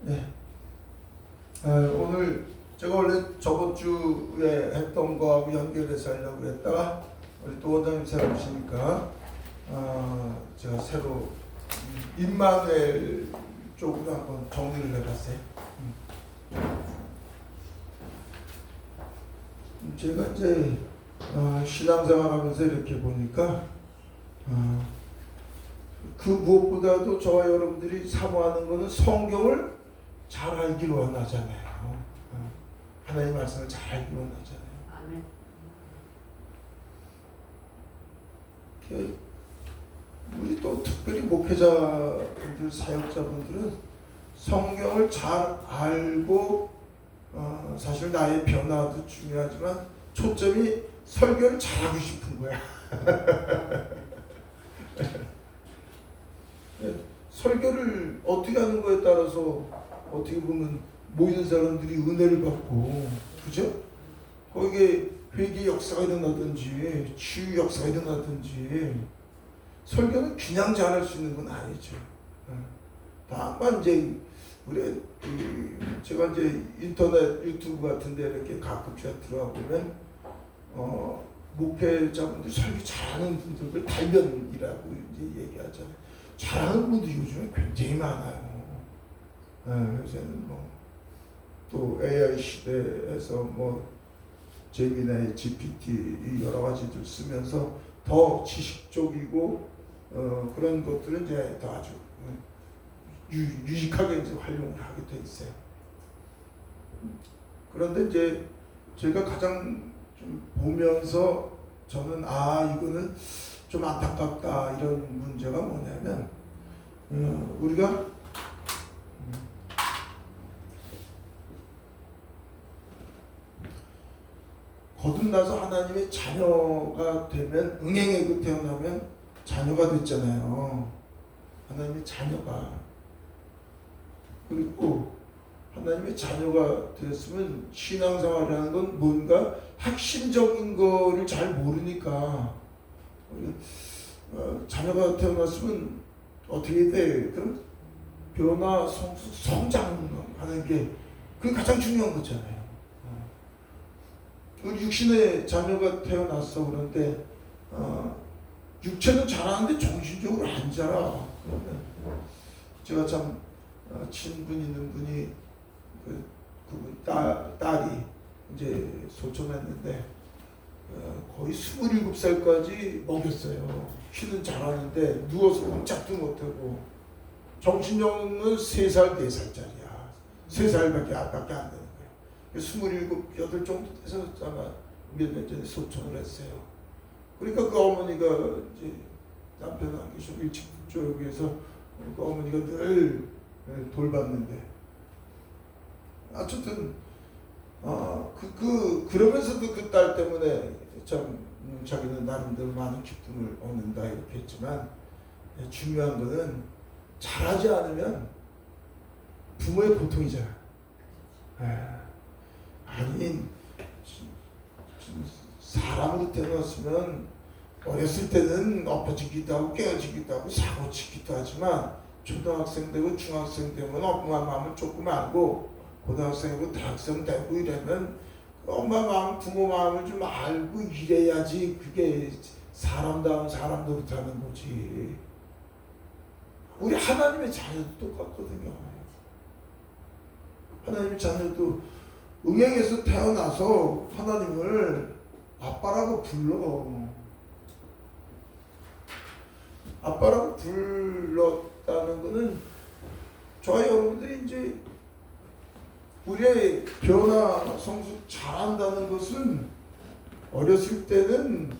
네. 오늘 제가 원래 저번 주에 했던 거하고 연결해서 하려고 했다가 우리 또 원장님 새로 오시니까 제가 새로 임마누엘 쪽으로 한번 정리를 해봤어요. 제가 이제 신앙생활하면서 이렇게 보니까 그 무엇보다도 저와 여러분들이 사모하는 것은 성경을 잘 알기로 원하잖아요. 하나님의 말씀을 잘 알기로 원하잖아요. 아멘. 우리 또 특별히 목회자분들, 사역자분들은 성경을 잘 알고 사실 나의 변화도 중요하지만 초점이 설교를 잘하고 싶은 거야. 설교를 어떻게 하는 거에 따라서 어떻게 보면 모이는 사람들이 은혜를 받고, 그죠? 거기에 회개 역사가 일어나든지 치유 역사가 일어나든지 설교는 그냥 잘할 수 있는 건 아니죠. 다만 이제 우리 제가 이제 인터넷 유튜브 같은데 이렇게 가끔씩 들어가 보면 목회자분들 설교 잘하는 분들 발견이라고 이제 얘기하잖아요. 잘하는 분들이 요즘에 굉장히 많아요. 요새는 또 AI 시대에서 제미나이, GPT 여러 가지들 쓰면서 더 지식적이고 그런 것들은 이제 더 아주 유익하게 이제 활용을 하게 돼 있어요. 그런데 이제 제가 가장 좀 보면서 저는 이거는 좀 안타깝다 이런 문제가 뭐냐면 우리가 거듭나서 하나님의 자녀가 되면 응행에 태어나면 자녀가 됐잖아요. 하나님의 자녀가. 그리고 하나님의 자녀가 됐으면 신앙생활이라는 건 뭔가 핵심적인 거를 잘 모르니까 자녀가 태어났으면 어떻게 돼? 그럼 변화, 성장하는 게 그게 가장 중요한 거잖아요. 우리 육신의 자녀가 태어났어. 그런데 육체는 자라는데 정신적으로 안 자라. 그러면 제가 참 친분 있는 분이 그분 딸이 이제 소천했는데 거의 27살까지 먹였어요. 키는 잘하는데 누워서 꼼짝도 못하고 정신력은 3살, 4살짜리야. 3살밖에 안 되는 거예요. 27, 8 정도 돼서 아마 몇 년 전에 소천을 했어요. 그러니까 그 어머니가 이제 남편은 안 계시고 일찍 쪽에서 그 어머니가 늘 돌봤는데 어쨌든 그러면서도 그 딸 때문에 참 자기는 나름대로 많은 기쁨을 얻는다 이렇게 했지만 중요한 거는 잘하지 않으면 부모의 고통이잖아. 아니 사람으로 태어났으면 어렸을 때는 엎어지기도 하고 깨어지기도 하고 사고치기도 하지만 초등학생 되고 중학생 되면 엄마 마음을 조금 알고 고등학생이고 대학생 되고 이러면 엄마 마음, 부모 마음을 좀 알고 이래야지 그게 사람다운 사람 노릇하는 거지. 우리 하나님의 자녀도 똑같거든요. 하나님의 자녀도 응행에서 태어나서 하나님을 아빠라고 불러. 아빠라고 불렀다는 것은 저와 여러분들이 이제 우리의 변화, 성숙 잘한다는 것은 어렸을 때는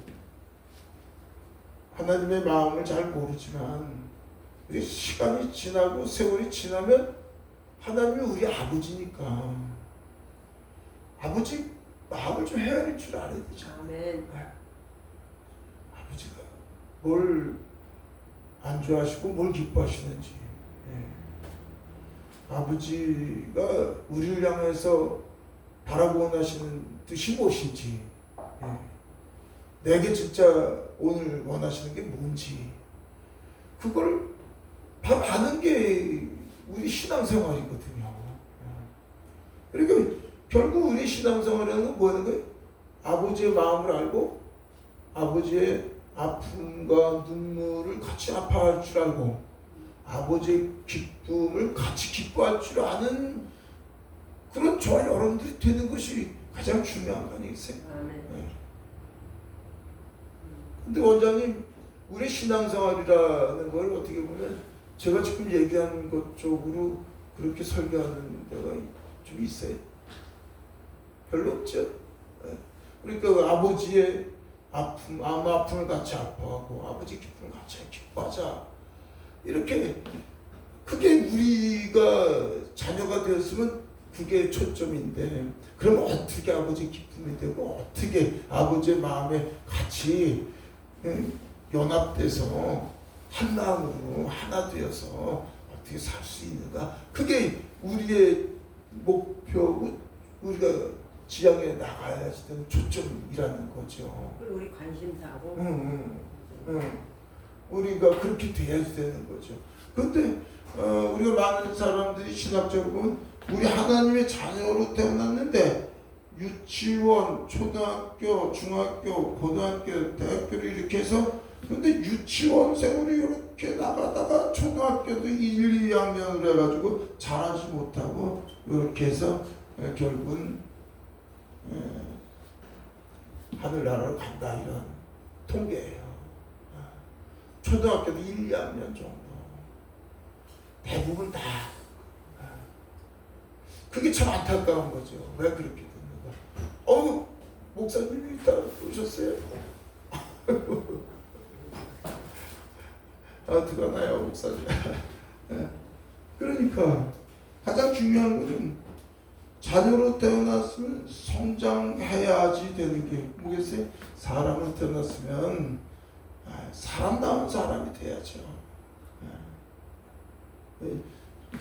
하나님의 마음을 잘 모르지만 시간이 지나고 세월이 지나면 하나님이 우리 아버지니까 아버지 마음을 좀 헤아릴 줄 알아야 되죠. 아멘. 아버지가 뭘 안 좋아하시고 뭘 기뻐하시는지. 아버지가 우리를 향해서 바라고 원하시는 뜻이 무엇인지, 내게 진짜 오늘 원하시는 게 뭔지, 그걸 바로 아는 게 우리 신앙생활이거든요. 그러니까 결국 우리 신앙생활이라는 건 뭐 하는 거예요? 아버지의 마음을 알고 아버지의 아픔과 눈물을 같이 아파할 줄 알고 아버지의 기쁨을 같이 기뻐할 줄 아는 그런 저와 여러분들이 되는 것이 가장 중요한 거 아니겠어요? 네. 근데 원장님, 우리 신앙생활이라는 걸 어떻게 보면 제가 지금 얘기하는 것 쪽으로 그렇게 설교하는 데가 좀 있어요? 별로 없죠? 네. 그러니까 아버지의 아픔을 같이 아파하고 아버지 기쁨을 같이 기뻐하자. 이렇게 그게 우리가 자녀가 되었으면 그게 초점인데 그럼 어떻게 아버지 기쁨이 되고 어떻게 아버지의 마음에 같이 연합돼서 한 마음으로 하나 되어서 어떻게 살 수 있는가? 그게 우리의 목표고 우리가 지향해 나가야 되는 초점이라는 거죠. 그리고 우리 관심사고. 우리가 그렇게 돼야 되는 거죠. 그런데 우리가 많은 사람들이 신학적으로 보면 우리 하나님의 자녀로 태어났는데 유치원, 초등학교, 중학교, 고등학교, 대학교를 이렇게 해서 근데 유치원생으로 이렇게 나가다가 초등학교도 1, 2학년을 해가지고 잘하지 못하고 이렇게 해서 결국은 하늘나라로 간다 이런 통계예요. 초등학교도 1, 2학년 정도 대부분 다 그게 참 안타까운 거죠. 왜 그렇게 됐는가? 목사님이 이따 오셨어요? 들어가나요 목사님? 그러니까 가장 중요한 것은 자녀로 태어났으면 성장해야지 되는 게 뭐겠어요? 사람으로 태어났으면 사람다운 사람이 돼야죠.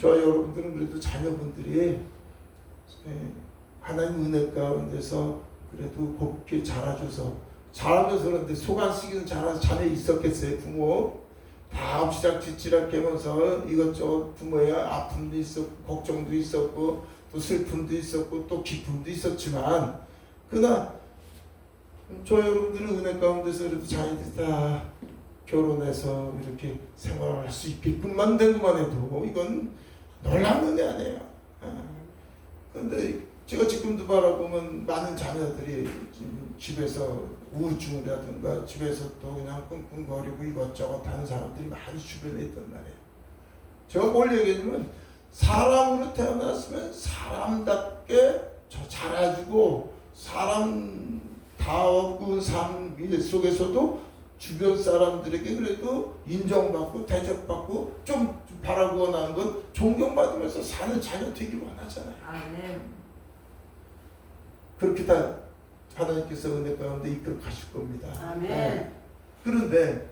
저와 여러분들은 그래도 자녀분들이 하나님 은혜 가운데서 그래도 곱게 자라줘서 잘하면서 그런데 속 안 쓰기는 잘해서 자녀 있었겠어요. 부모 다 엎치락뒤치락 하면서 이것저것 부모의 아픔도 있었고 걱정도 있었고 또 슬픔도 있었고 또 기쁨도 있었지만 그러나 저 여러분들은 은혜 가운데서 그래도 자녀들이 다 결혼해서 이렇게 생활할 수 있게끔만 된 것만 해도 이건 놀라운 은혜 아니에요. 그런데 제가 지금도 바라보면 많은 자녀들이 집에서 우울증이라든가 집에서 또 그냥 끙끙거리고 이것저것 하는 사람들이 많이 주변에 있단 말이에요. 제가 뭘 얘기하냐면 사람으로 태어났으면 사람답게 잘해주고 사람다운 삶 속에서도 주변 사람들에게 그래도 인정받고 대접받고 좀 바라고 원하는 건 존경받으면서 사는 자녀 되길 원하잖아요. 네. 그렇게 다 하나님께서 은혜 가운데 이끌어 가실 겁니다. 아멘. 그런데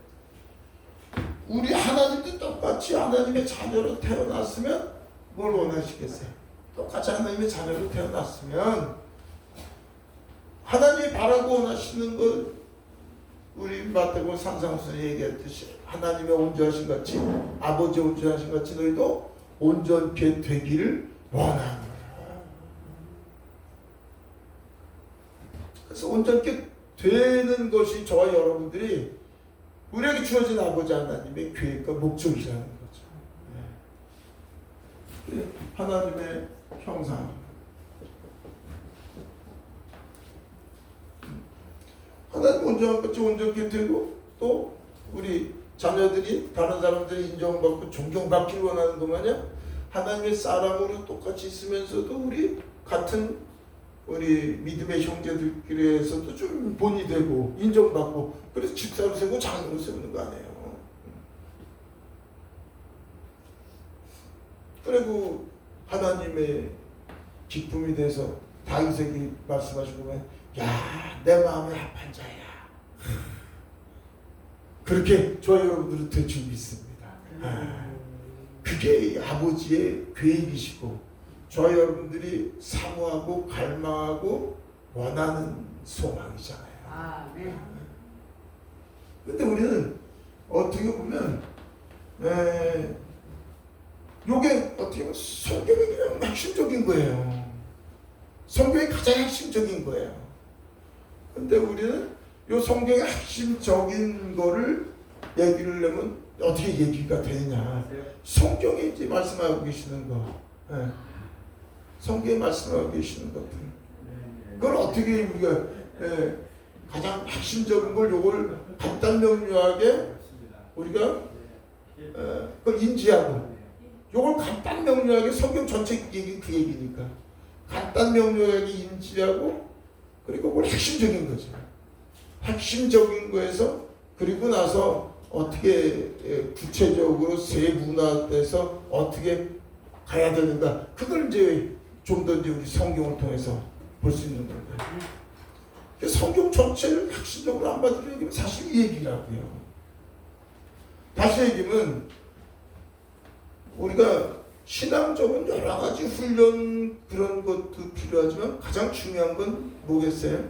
우리 하나님도 똑같이 하나님의 자녀로 태어났으면 뭘 원하시겠어요? 똑같이 하나님의 자녀로 태어났으면 하나님이 바라고 원하시는 걸 우리 마태복음 산상수에 얘기했듯이 하나님의 온전하신 같이 아버지의 온전하신 같이 너희도 온전케 되기를 원하는 거야. 그래서 온전케 되는 것이 저와 여러분들이 우리에게 주어진 아버지 하나님의 계획과 목적이라는 거죠. 네. 하나님의 형상. 하나님 온전한 것이 온전케 되고 또 우리 자녀들이 다른 사람들이 인정받고 존경받기를 원하는 것 마냥 하나님의 사람으로 똑같이 있으면서도 우리 같은 우리 믿음의 형제들끼리에서도 좀 본이 되고 인정받고 그래서 집사로 세우고 장로로 세우는 거 아니에요. 그리고 하나님의 기쁨이 돼서 다윗에게 말씀하시고 야, 내 마음에 합한 자야. 그렇게 저 여러분들은 대충 믿습니다. 그게 아버지의 계획이시고 저 여러분들이 사모하고 갈망하고 원하는 소망이잖아요. 네. 근데 우리는 어떻게 보면 요게 어떻게 보면 성경이 그냥 핵심적인 거예요. 성경이 가장 핵심적인 거예요. 근데 우리는 요 성경의 핵심적인 거를 얘기를 하면 어떻게 얘기가 되냐. 성경에 이제 말씀하고 계시는 거. 예. 성경에 말씀하고 계시는 것들. 그걸 어떻게 우리가 가장 핵심적인 걸 요걸 간단 명료하게 우리가 그걸 인지하고 요걸 간단 명료하게 성경 전체 얘기 그 얘기니까 간단 명료하게 인지하고 그리고 그걸 핵심적인 거죠. 핵심적인 거에서 그리고 나서 어떻게 구체적으로 세분화돼서 어떻게 가야 되는가 그걸 이제 좀 더 이제 우리 성경을 통해서 볼 수 있는 거예요. 성경 전체를 핵심적으로 안 받으면 사실 이 얘기라고요. 다시 얘기하면 우리가 신앙적인 여러 가지 훈련 그런 것도 필요하지만 가장 중요한 건 뭐겠어요?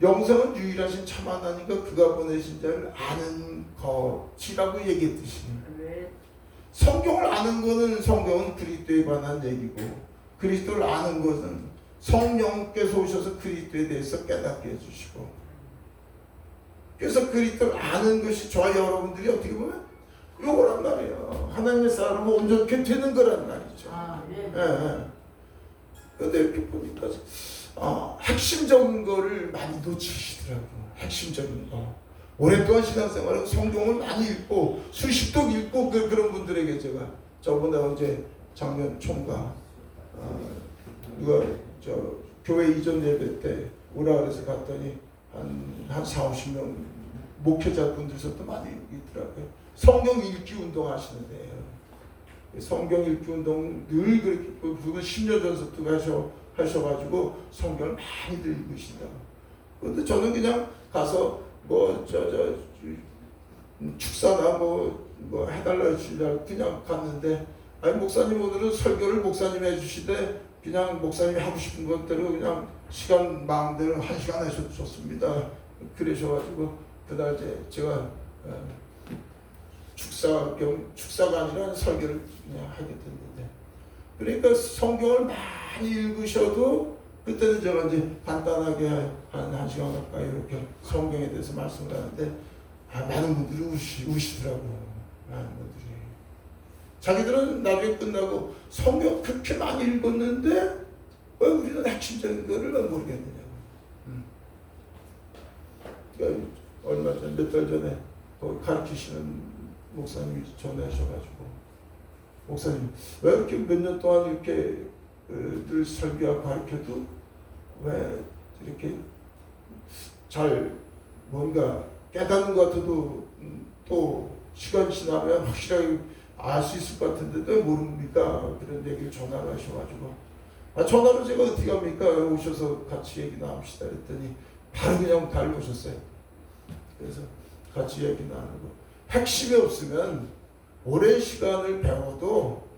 영성은 유일하신 참 하나님과 그가 보내신 자를 아는 것이라고 얘기했듯이 성경을 아는 거는 성경은 그리스도에 관한 얘기고 그리스도를 아는 것은 성령께서 오셔서 그리스도에 대해서 깨닫게 해주시고 그래서 그리스도를 아는 것이 저와 여러분들이 어떻게 보면 요거란 말이에요. 하나님의 사람은 온전케 되는 거란 말이죠. 그런데 이렇게 보니까 핵심적인 거를 많이 놓치시더라고요. 핵심적인 거. 오랫동안 신앙생활은 성경을 많이 읽고 수십독 읽고 그런 분들에게 제가 저번에 어제 작년 총각 누가 저 교회 이전 예배 때 오라 그래서 갔더니 한 40~50명 목회자 분들서도 많이 있더라고요. 성경 읽기 운동 하시는데요. 성경 읽기 운동 늘 그렇게 그분 10년 전부터 하셔가지고 성경을 많이들 읽으신다. 그런데 저는 그냥 가서 축사나 뭐 해달라 해주시려 그냥 갔는데 아니 목사님 오늘은 설교를 목사님이 해주시되 그냥 목사님이 하고 싶은 것대로 그냥 시간 마음대로 1시간 하셨습니다. 그러셔가지고 그날 제가 축사가 아니라 설교를 그냥 하게 됐는데 그러니까 성경을 많이 읽으셔도 그때는 제가 이제 간단하게 한 1시간 가까이 이렇게 성경에 대해서 말씀을 하는데 많은 분들이 우시더라고요. 많은 분들이. 자기들은 나중에 끝나고 성경 그렇게 많이 읽었는데 왜 우리는 핵심적인 거를 모르겠느냐고. 그러니까 얼마 전 몇 달 전에 가르치시는 목사님이 전화하셔가지고 목사님 왜 이렇게 몇 년 동안 이렇게 늘 설교하고 가르쳐도 왜 이렇게 잘 뭔가 깨닫는 것 같아도 또 시간 지나면 확실하게 알 수 있을 것 같은데 왜 모릅니까? 그런 얘기를 전화를 하셔가지고 전화로 제가 어떻게 합니까? 오셔서 같이 얘기 나눕시다 그랬더니 바로 그냥 달려오셨어요. 그래서 같이 얘기 나누고 핵심이 없으면 오랜 시간을 배워도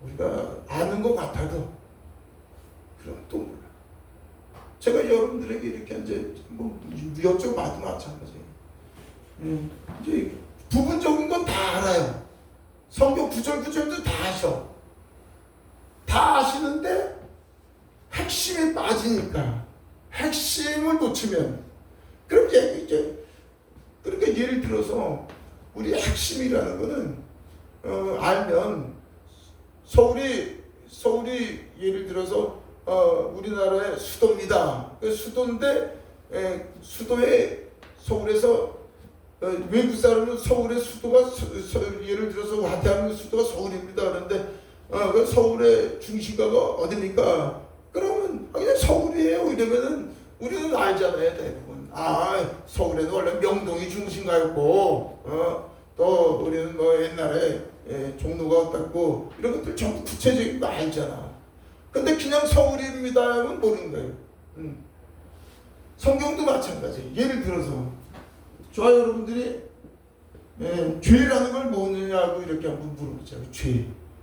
우리가 아는 것 같아도 그럼 또 몰라. 제가 여러분들에게 이렇게 이제 여쭤봐도 마찬가지예요. 이제 부분적인 건 다 알아요. 성경 구절도 다 아셔. 다 아시는데 핵심에 빠지니까 핵심을 놓치면 그럼 이제 그러니까 예를 들어서 우리 핵심이라는 거는 알면 서울이 예를 들어서 우리나라의 수도입니다. 수도인데 수도에 서울에서 외국 사람은 서울의 수도가 예를 들어서 대한민국 수도가 서울입니다. 그런데 그 서울의 중심가가 어디입니까? 그러면 그냥 서울이에요. 이러면은 우리는 알잖아요. 대부분. 서울에는 원래 명동이 중심가였고 또 우리는 뭐 옛날에 종로가 어떻고 이런 것들 전부 구체적인 거 알잖아. 근데 그냥 서울입니다 하면 모르는 거예요. 성경도 마찬가지예요. 예를 들어서 저와 여러분들이 죄라는 걸 뭐냐고 이렇게 한번 물어보자고요.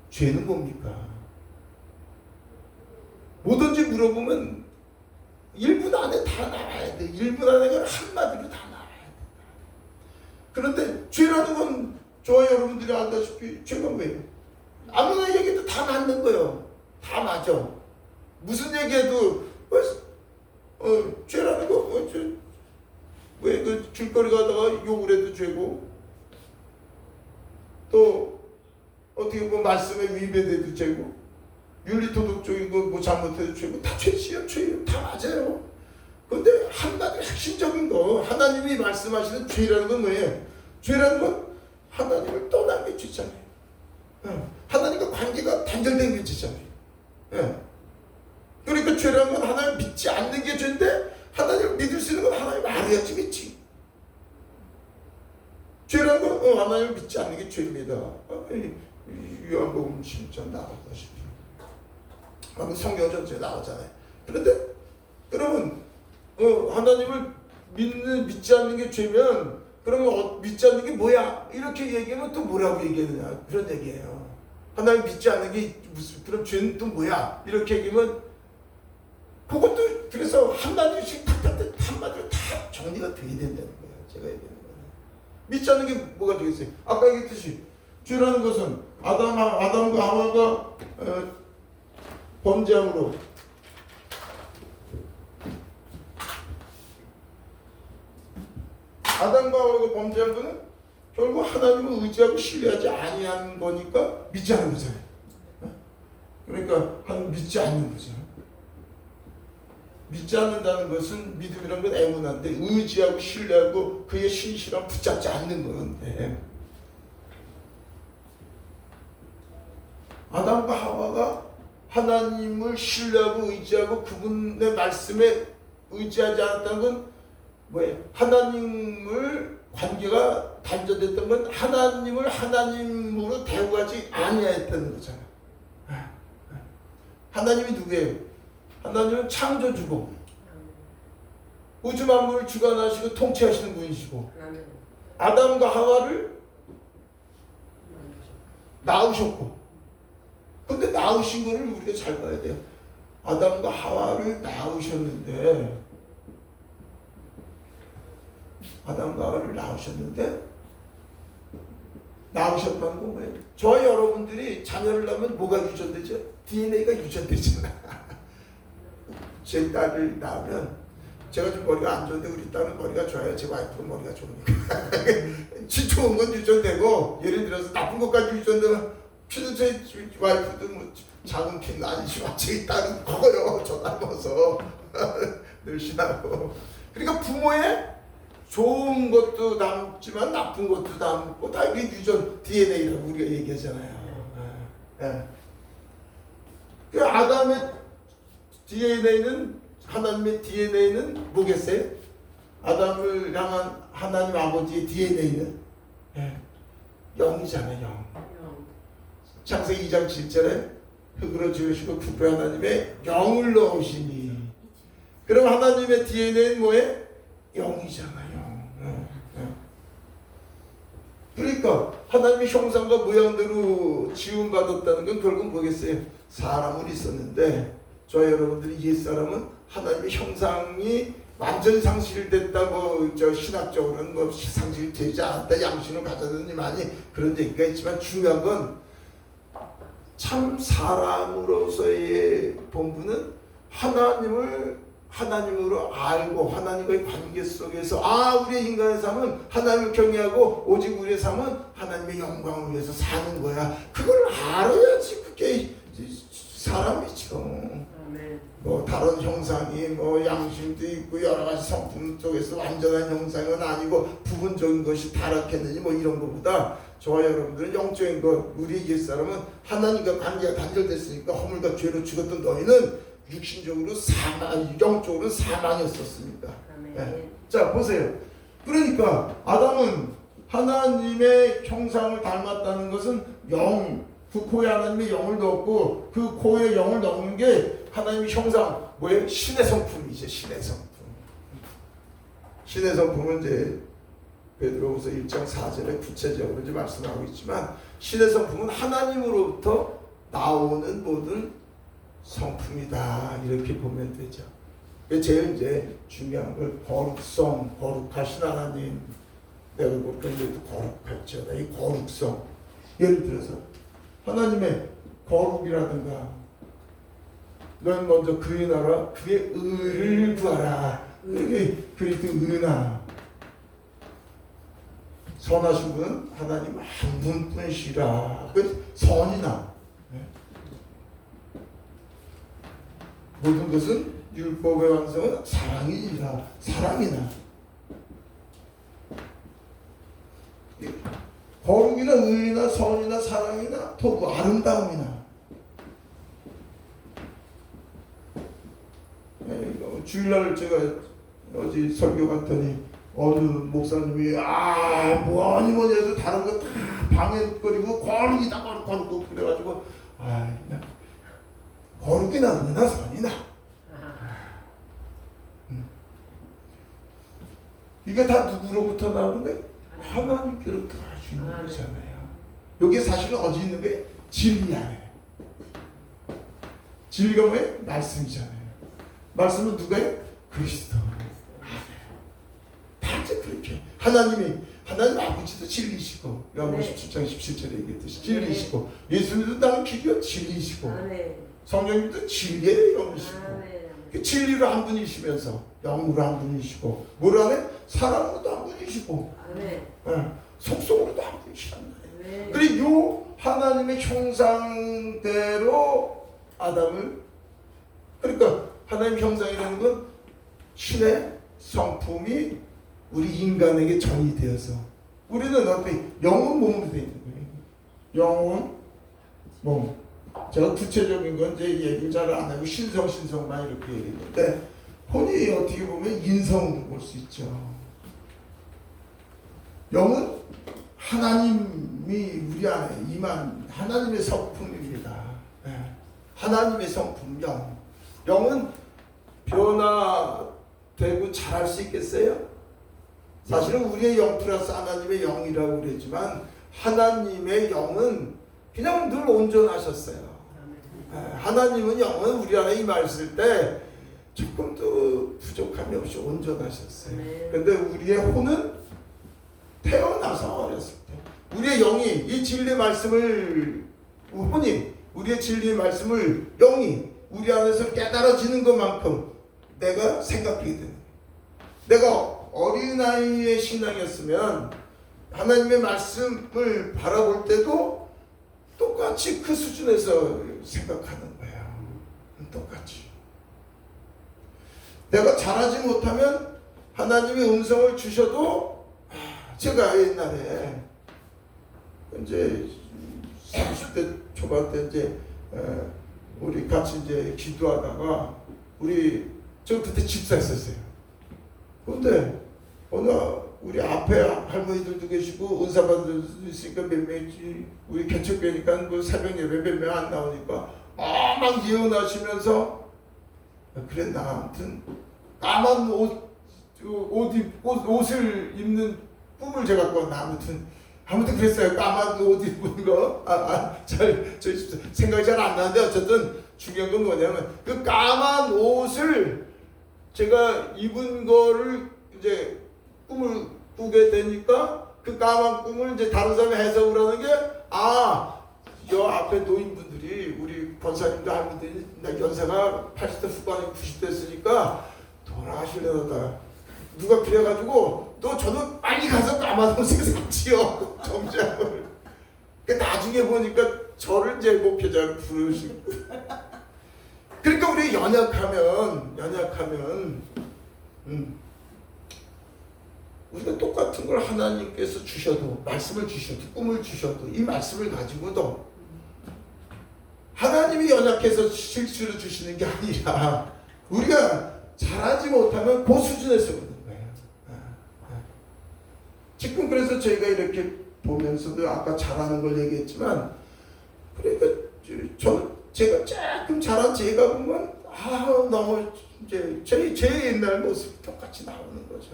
죄는 뭡니까? 뭐든지 물어보면 1분 안에 다 나와야 돼. 1분 안에 한마디로 다 나와야 돼. 그런데 죄라는 건 저와 여러분들이 알다시피 죄가 뭐예요? 아무나 얘기해도 다 맞는 거예요. 다 맞아. 무슨 얘기해도 죄라는 거 왜 그 길거리 가다가 욕을 해도 죄고, 또 어떻게 뭐 말씀에 위배돼도 죄고, 윤리도덕적인 거 뭐 잘못해도 죄고, 다 죄지요. 죄예요. 다 맞아요. 근데 한마디 핵심적인 거, 하나님이 말씀하시는 죄라는 건 뭐예요? 죄라는 건 하나님을 떠난 게 죄잖아요. 하나님과 관계가 단절된 게 죄잖아요. 그러니까 죄라는 건 하나님을 믿지 않는 게 죄인데, 하나님을 믿을 수 있는 건 하나님을 알아야지 믿지. 죄라는 건 하나님을 믿지 않는 게 죄입니다. 요한복음 10장 나왔다시피 방금 성경 전체에 나오잖아요. 그런데 그러면 하나님을 믿지 않는 게 죄면, 그러면 믿지 않는 게 뭐야? 이렇게 얘기하면 또 뭐라고 얘기하느냐, 그런 얘기예요. 하나님 믿지 않는 게 무슨, 그럼 죄는 또 뭐야? 이렇게 얘기하면 그것도, 그래서 한마디씩 한마디로 다 정리가 돼야 된다는 거예요. 제가 얘기하는 거는 믿지 않는 게 뭐가 되겠어요? 아까 얘기했듯이 죄라는 것은 아담과 하와가 범죄함으로 아담과 하와가 범죄한 거는 결국 하나님을 의지하고 신뢰하지 아니하는 거니까 믿지 않는 거잖아요. 그러니까 믿지 않는 거죠. 믿지 않는다는 것은, 믿음이란 건 애문한데 의지하고 신뢰하고 그의 신실함 붙잡지 않는 건데, 아담과 하와가 하나님을 신뢰하고 의지하고 그분의 말씀에 의지하지 않았다는 건 뭐예요? 하나님을 관계가 단절됐던 건 하나님을 하나님으로 대우하지 아니했다는 거잖아요. 하나님이 누구예요? 하나님은 창조주고 우주 만물을 주관하시고 통치하시는 분이시고, 아담과 하와를 낳으셨고, 근데 낳으신 거를 우리가 잘 봐야 돼요. 아담과 하와를 낳으셨는데, 낳으셨다는 건 뭐예요? 저와 여러분들이 자녀를 낳으면 뭐가 유전되죠? DNA가 유전되잖아. 제 딸을 낳으면, 제가 좀 머리가 안 좋은데 우리 딸은 머리가 좋아요. 제 와이프는 머리가 좋으니까. 좋은 건 유전되고, 예를 들어서 나쁜 것까지 유전되면, 피도 제 와이프도 뭐 작은 키는 아니지만 제 딸은 커요. 저 닮아서 늘씬하고. 그러니까 부모의 좋은 것도 남지만 나쁜 것도 남고, 다 이게 유전 DNA라고 우리가 얘기하잖아요. 그 아담의 DNA는, 하나님의 DNA는 뭐겠어요? 아담을 향한 하나님 아버지의 DNA는 영이잖아요. 영. 창세기 2장 7절에 흙으로 지으시고 부패 하나님의 영을 넣으시니, 그럼 하나님의 DNA는 뭐예요? 영이잖아요. 그러니까 하나님의 형상과 모양대로 지음받았다는 건 결국 뭐겠어요? 사람은 있었는데, 저와 여러분들이 옛사람은 하나님의 형상이 완전히 상실됐다고, 신학적으로는 뭐 상실되지 않았다, 양심을 가졌느니만이 그런 얘기가 있지만, 중요한 건 참 사람으로서의 본분은 하나님을 하나님으로 알고, 하나님과의 관계 속에서 우리의 인간의 삶은 하나님을 경외하고 오직 우리의 삶은 하나님의 영광을 위해서 사는 거야. 그걸 알아야지 그게 사람이죠. 뭐 다른 형상이 뭐 양심도 있고 여러 가지 성품 쪽에서 완전한 형상은 아니고 부분적인 것이 타락했느니 뭐 이런 것보다, 저와 여러분들은 영적인 것, 우리 옛사람은 하나님과 관계가 단절됐으니까 허물과 죄로 죽었던 너희는 육신적으로 영적으로 사망이었었습니다. 네. 자 보세요. 그러니까 아담은 하나님의 형상을 닮았다는 것은 그 코에 하나님의 영을 넣었고, 그 코에 영을 넣는 게 하나님의 형상, 뭐예요? 신의 성품이죠. 신의 성품. 신의 성품은 이제 베드로후서 1장 4절에 구체적으로 이제 말씀하고 있지만, 신의 성품은 하나님으로부터 나오는 모든 성품이다, 이렇게 보면 되죠. 제일 이제 중요한 걸 거룩성, 거룩하신 하나님, 내가 보니까 이것도 거룩할지어다. 이 거룩성. 예를 들어서 하나님의 거룩이라든가 넌 먼저 그의 나라 그의 의를 구하라. 그게 그리스도 은하. 선하신 분은 하나님 한 분뿐이시라. 그 선이나 모든 것은 율법의 완성은 사랑이니라. 사랑이나 거룩이나 의나 선이나 사랑이나 또 아름다움이나. 주일날 제가 어제 설교 갔더니 어느 목사님이 뭐니 해도 다른 거 다 방해거리고 거룩이다 거룩 그래가지고 그냥 거룩이나 은하 선이나 이게 다 누구로부터 나오는데 하나님께로부터 할 수 있는 거잖아요. 여기 사실은 어디 있는 게 진리 안에. 진리가 뭐예요? 말씀이잖아요. 말씀은 누가요? 그리스도. 다 이제 그렇게 하나님 아버지도 진리시고 요한복음 17장 17절에 얘기했듯이 진리시고 예수님도 나는 길이요 진리시고 성령님도 진리의 영이시고 진리로 한 분이시면서 영으로 한 분이시고 뭘 하네? 사랑으로도 한 분이시고 속성으로도 한 분이시란 말이에요. 그리고 요 하나님의 형상대로 아담을 그러니까 하나님 형상이라는 건 신의 성품이 우리 인간에게 전이되어서 우리는 어떻게 영혼 몸으로 되어 있는 거예요. 영혼 몸. 제가 구체적인 건 이제 얘기를 잘 안 하고 신성만 이렇게 얘기했는데 혼이 어떻게 보면 인성으로 볼 수 있죠. 영은 하나님이 우리 안에 임한 하나님의 성품입니다. 하나님의 성품 영은 변화되고 자랄 수 있겠어요? 사실은 우리의 영 플러스 하나님의 영이라고 그랬지만 하나님의 영은 그냥 늘 온전하셨어요. 하나님은 영은 우리 안에 임하셨을 때 조금도 부족함이 없이 온전하셨어요. 그런데 우리의 혼은 태어나서 어렸을 때 우리의 영이 이 진리의 말씀을 혼이 우리의 진리의 말씀을 영이 우리 안에서 깨달아지는 것만큼 내가 생각하게 되는 거예요. 내가 어린아이의 신앙이었으면 하나님의 말씀을 바라볼 때도 똑같이 그 수준에서 생각하는 거예요. 똑같이. 내가 잘하지 못하면 하나님의 음성을 주셔도 제가 옛날에 이제 30대 초반 때 이제 우리 같이 이제 기도하다가 저 그때 집사했었어요. 그런데 어느 우리 앞에 할머니들도 계시고 은사 받을 수 있으니까 몇 명이지 우리 개척교니까 뭐 새벽 예배 몇 명 안 나오니까 막 예언하시면서 그랬나 아무튼 까만 옷을 입는 꿈을 제가 갖고 왔나 아무튼 그랬어요. 까만 옷 입은 거 저 생각이 잘 안 나는데 어쨌든 중요한 건 뭐냐면 그 까만 옷을 제가 입은 거를 이제 꿈을 꾸게 되니까 그 까만 꿈을 이제 다른 사람이 해석을 하는 게 저 앞에 노인분들이 우리 권사님도 할머니들이 연세가 80대 후반에 90대 했으니까 돌아가시려다 누가 그래가지고 또 저도 빨리 가서 까만 옷을 샀지요. 정장을. 나중에 보니까 저를 이제 목회자로 부르시고 그러니까 우리 연약하면 우리가 똑같은 걸 하나님께서 주셔도 말씀을 주셔도 꿈을 주셔도 이 말씀을 가지고도 하나님이 연약해서 실수를 주시는 게 아니라 우리가 잘하지 못하면 그 수준에서 오는 거예요. 지금 그래서 저희가 이렇게 보면서도 아까 잘하는 걸 얘기했지만 그러니까 제가 조금 잘한 제가 보면 너무 이제 제 옛날 모습이 똑같이 나오는 거죠.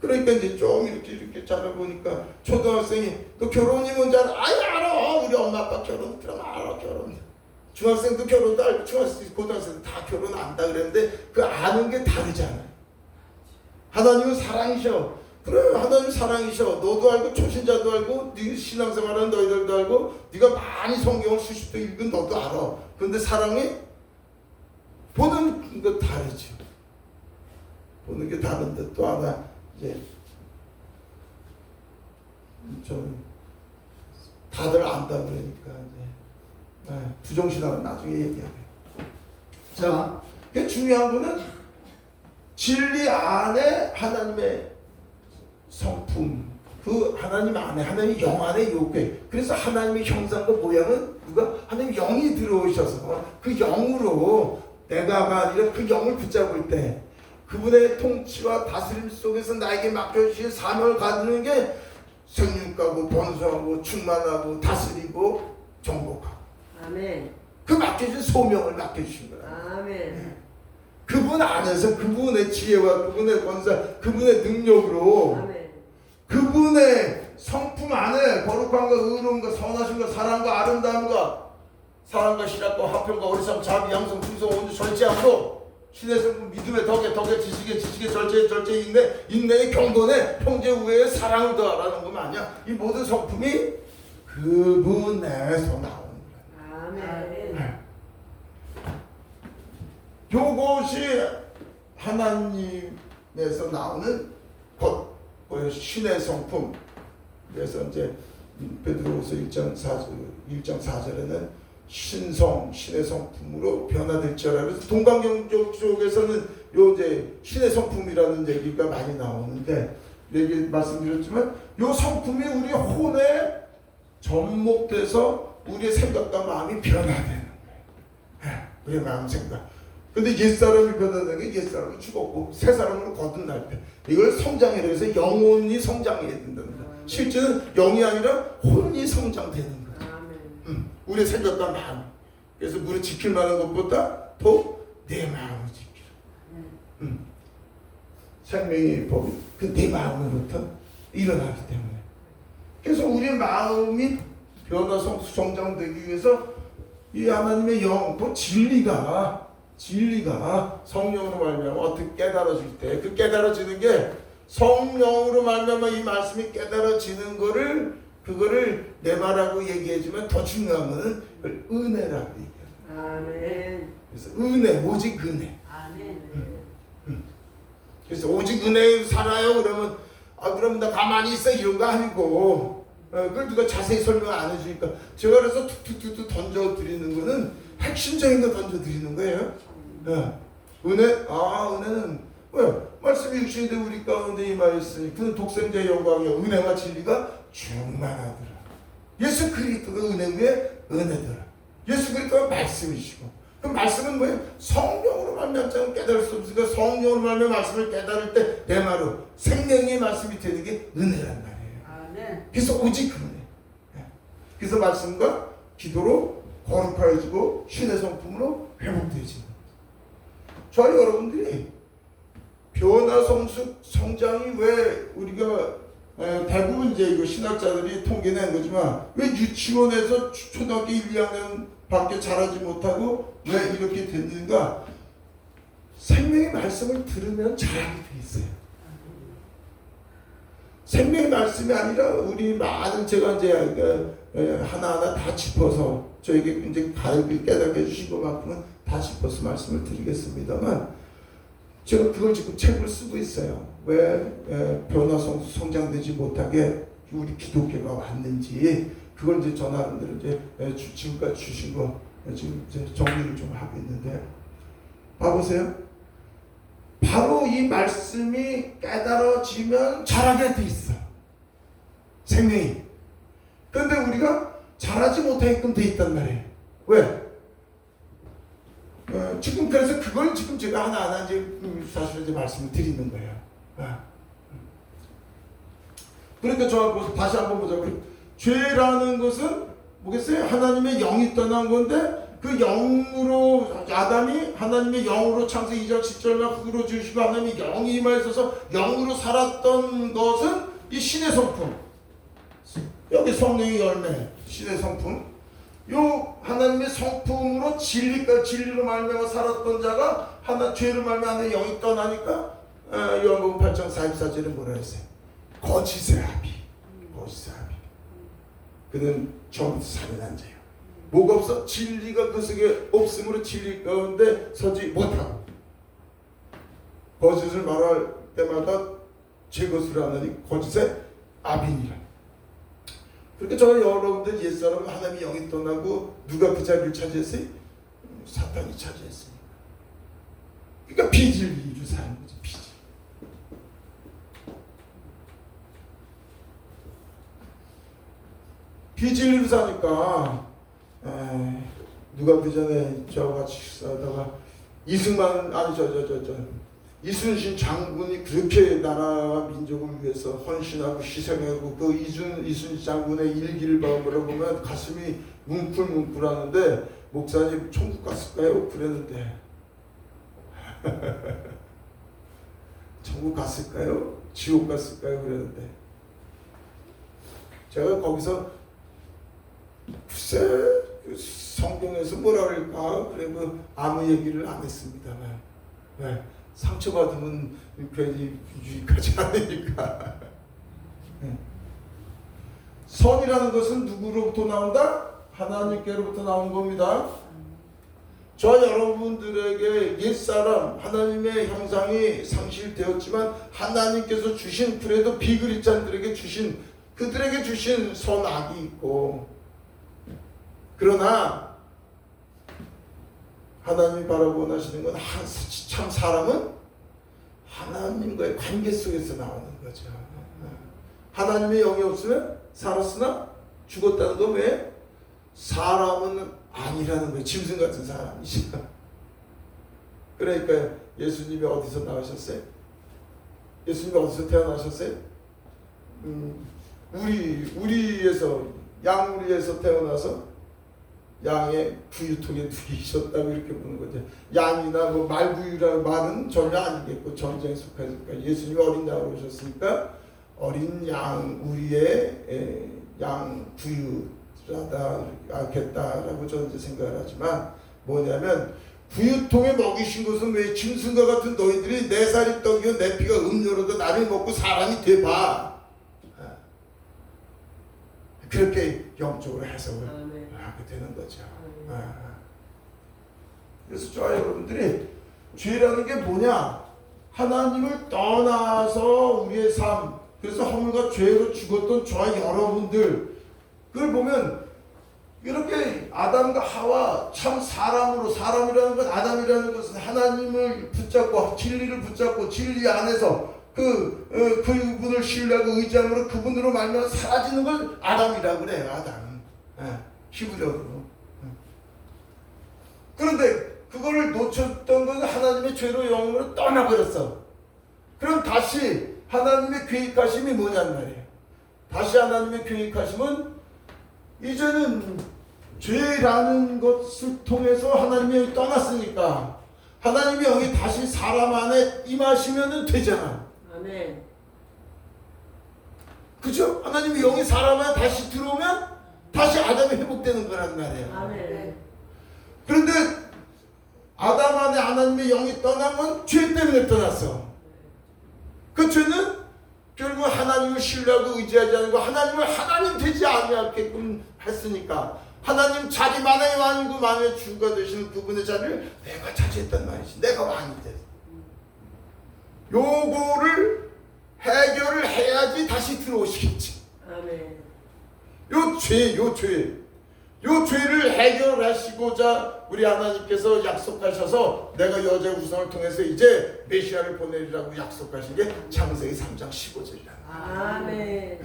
그러니까 이제 좀 이렇게 자라보니까 초등학생이 너 결혼이면 잘 알아. 우리 엄마 아빠 결혼 그럼 알아 결혼. 중학생도 결혼도 알고 중학생 고등학생도 다 결혼 안다 그랬는데 그 아는 게 다르잖아요. 하나님은 사랑이셔. 그래, 하나님 사랑이셔. 너도 알고 초신자도 알고 네 신앙생활하는 너희들도 알고 네가 많이 성경을 수십 도 읽은 너도 알아. 그런데 사랑이 보는 거 다르죠. 보는 게 다른데 또 하나 이제 좀 다들 안다 그러니까 이제 부정신앙은 나중에 얘기하게. 자, 중요한 거는 진리 안에 하나님의 성품, 그 하나님 안에, 하나님 영 안에 요괴. 그래서 하나님의 형상과 모양은 누가? 하나님 영이 들어오셔서 그 영으로 내가가 아니라 그 영을 붙잡을 때 그분의 통치와 다스림 속에서 나에게 맡겨주신 사명을 가지는 게 생육하고 번성하고 충만하고 다스리고 정복하고. 아멘. 그 맡겨준 소명을 맡겨주신 거야. 아멘. 그분 안에서 그분의 지혜와 그분의 권세, 그분의 능력으로 아멘. 그분의 성품 안에 거룩함과 의로움과 선하심과 사랑과 아름다움과 사랑과 신학과 화평과 어리석음 자비 양성 충성 온유 절제함도 신의 성품 믿음의 덕에 지식의 절제에 인내의 경건에 형제 우애의 사랑을 더하라는 거 아니야? 이 모든 성품이 그분에서 나오는 거야. 아멘. 요것이 하나님에서 나오는 것, 신의 성품. 그래서 이제 베드로후서 1장 4절에는 신성, 신의 성품으로 변화될지어라. 그래서 동방경 쪽에서는 요 이제 신의 성품이라는 얘기가 많이 나오는데, 얘기 말씀드렸지만 요 성품이 우리 혼에 접목돼서 우리의 생각과 마음이 변화되는 거예요. 우리의 마음 생각. 근데 옛사람이 변화되는 게 옛사람이 죽었고 새 사람으로 거듭날 때 이걸 성장이라고 해서 영혼이 성장해야 된다는 거야. 실제는 영이 아니라 혼이 성장되는 거야. 우리의 생각과 마음. 그래서 우리 지킬 만한 것보다 더 내 마음을 지키라. 생명의 법이 그 내 마음으로부터 일어나기 때문에. 그래서 우리의 마음이 변화성 성장되기 위해서 이 하나님의 영, 또 진리가 성령으로 말미암아 어떻게 깨달아질 때 그 깨달아지는 게 성령으로 말미암아 이 말씀이 깨달아지는 그거를 내 말하고 얘기하지만 더 중요한 거는 그걸 은혜라고 얘기해요. 아멘. 그래서 은혜, 오직 은혜. 아멘. 그래서 오직 은혜에 살아요. 그러면 그럼 나 가만히 있어 이런 거 아니고 그걸 누가 자세히 설명 안 해주니까 제가 그래서 툭툭툭툭 던져드리는 거는 핵심적인 거 던져드리는 거예요. 은혜는 왜? 말씀이 육신이 되어 우리 가운데 임하였으니 그는 독생자의 영광이요 은혜와 진리가 충만하더라. 예수 그리스도가 은혜 위에 은혜더라. 예수 그리스도가 말씀이시고 그 말씀은 뭐예요? 성령으로 말미암아 깨달을 수 없으니까 성령으로 말미암아 말씀을 깨달을 때 내 말로 생명의 말씀이 되는 게 은혜란 말이에요. 아멘. 그래서 오직 은혜. 그래서 말씀과 기도로 거룩하여지고 신의 성품으로 회복되어지는 거예요. 저 여러분들이 변화 성장이 왜 우리가 대부분 이제 이거 신학자들이 통계낸 거지만 왜 유치원에서 초등학교 1, 2학년 밖에 자라지 못하고 왜 이렇게 됐는가? 생명의 말씀을 들으면 자라게 돼 있어요. 생명의 말씀이 아니라 우리 많은 제가 이제 하나하나 다 짚어서 저에게 이제 가르쳐 깨닫게 해주신 것만큼은 다 짚어서 말씀을 드리겠습니다만 제가 그걸 지금 책을 쓰고 있어요. 왜 변화 성장되지 못하게 우리 기독교가 왔는지 그걸 이제 전하는들 이제 지금까지 주신 거 지금 이제 정리를 좀 하고 있는데 봐보세요. 바로 이 말씀이 깨달아지면 자라게 돼 있어. 생명이. 그런데 우리가 자라지 못하게끔 돼 있단 말이에요. 왜? 지금 그래서 그걸 지금 제가 하나하나 이제 사실 이제 말씀을 드리는 거예요. 그러니까 저 다시 한번 보자고요. 죄라는 것은 뭐겠어요? 하나님의 영이 떠난 건데 그 영으로 아담이 하나님의 영으로 창세기 2장 10절만 흙으로 지으시고 하나님의 영이 임하에 있어서 영으로 살았던 것은 이 신의 성품. 여기 성령의 열매, 신의 성품. 요 하나님의 성품으로 진리로 말미암아 살았던 자가 죄를 말미암아 영이 떠나니까 요한복음 8장 44절에 뭐라 했어요? 거짓의 아비. 그는 처음부터 살인한 자예요. 뭐가 없어? 진리가 그 속에 없으므로 진리 가운데 서지 못하고 거짓을 말할 때마다 제 것으로 하나니 거짓의 아비니라. 그러니까 저 여러분들 옛사람은 하나님의 영이 떠나고 누가 그 자리를 차지했어요? 사탄이 차지했으니까. 그러니까 비진리로 사는 거지. 비진리로 사니까 누가 그 전에 저와 같이 식사하다가 이승만 이순신 장군이 그렇게 나라와 민족을 위해서 헌신하고 희생하고 그 이순신 장군의 일기를 보면 가슴이 뭉클뭉클하는데 목사님 천국 갔을까요? 그랬는데 천국 갔을까요? 지옥 갔을까요? 그랬는데 제가 거기서 글쎄 성경에서 뭐라 그럴까? 그리고 아무 얘기를 안 했습니다만 네. 상처받으면 괜히 유익하지 않으니까. 네. 선이라는 것은 누구로부터 나온다? 하나님께로부터 나온 겁니다. 저 여러분들에게 옛사람 하나님의 형상이 상실되었지만 하나님께서 주신 그래도 비그리스도인들에게 주신 그들에게 주신 선악이 있고 그러나 하나님이 바라고 원하시는 건 참 사람은 하나님과의 관계 속에서 나오는 거죠. 하나님의 영이 없으면 살았으나 죽었다는 건 왜? 사람은 아니라는 거예요. 짐승 같은 사람이죠. 그러니까 예수님이 어디서 나오셨어요? 예수님이 어디서 태어나셨어요? 우리에서 양우리에서 태어나서 양의 부유통에 누이셨다고 이렇게 보는 거죠. 양이나 뭐 말부유라는 말은 전혀 아니겠고 전쟁에 속하니까 예수님이 어린 양으로 오셨으니까 어린 양 우리의 양 부유하다 않겠다라고 저는 이제 생각을 하지만 뭐냐면 부유통에 먹이신 것은 왜 짐승과 같은 너희들이 내 살이 떡이요 내 피가 음료로도 나를 먹고 사람이 돼봐. 그렇게 영적으로 해석을 하게 되는 거죠. 그래서 저 여러분들이 죄라는 게 뭐냐? 하나님을 떠나서 우리의 삶, 그래서 허물과 죄로 죽었던 저와 여러분들 그걸 보면 이렇게 아담과 하와 참 사람이라는 건 아담이라는 것은 하나님을 붙잡고 진리를 붙잡고 진리 안에서 그분을 신뢰하고 의지함으로 그분으로 말미암아 사라지는 걸 아담이라고 그래요. 아담. 히브리어로. 그런데 그거를 놓쳤던 건 하나님의 죄로 영으로 떠나버렸어. 그럼 다시 하나님의 계획하심이 뭐냔 말이에요. 다시 하나님의 계획하심은 이제는 죄라는 것을 통해서 하나님의 영이 떠났으니까 하나님의 영이 다시 사람 안에 임하시면 되잖아. 아멘. 그죠? 하나님의 영이 사람 안에 다시 들어오면 다시 아담이 회복되는 거란 말이에요. 아멘. 그런데 아담 안에 하나님의 영이 떠난 건 죄 때문에 떠났어. 그 죄는 결국 하나님을 신뢰하고 의지하지 않고 하나님을 하나님 되지 않게끔 했으니까 하나님 자기만의 왕이고 만의 주가 되시는 그분의 자리를 내가 차지했단 말이지. 내가 왕이 됐어. 요거를 해결을 해야지 다시 들어오시겠지. 아멘. 요 죄를 해결하시고자 우리 하나님께서 약속하셔서 내가 여자의 후손을 통해서 이제 메시아를 보내리라고 약속하신 게 창세기 3장 15절이라는 아멘.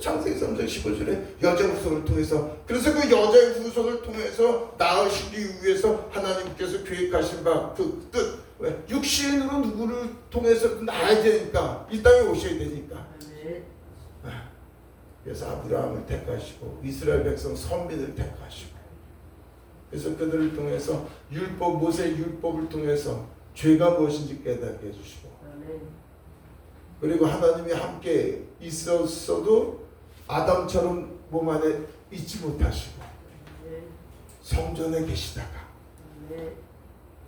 창세기 3장 15절에 여자의 후손을 통해서 그래서 그 여자의 후손을 통해서 낳으시기 위해서 하나님께서 계획하신 바 그 뜻 육신으로 누구를 통해서 낳아야 되니까 이 땅에 오셔야 되니까 그래서 아브라함을 택하시고 이스라엘 백성 선민을 택하시고 그래서 그들을 통해서 모세의 율법을 통해서 죄가 무엇인지 깨닫게 해주시고 그리고 하나님이 함께 있었어도 아담처럼 몸 안에 있지 못하시고 성전에 계시다가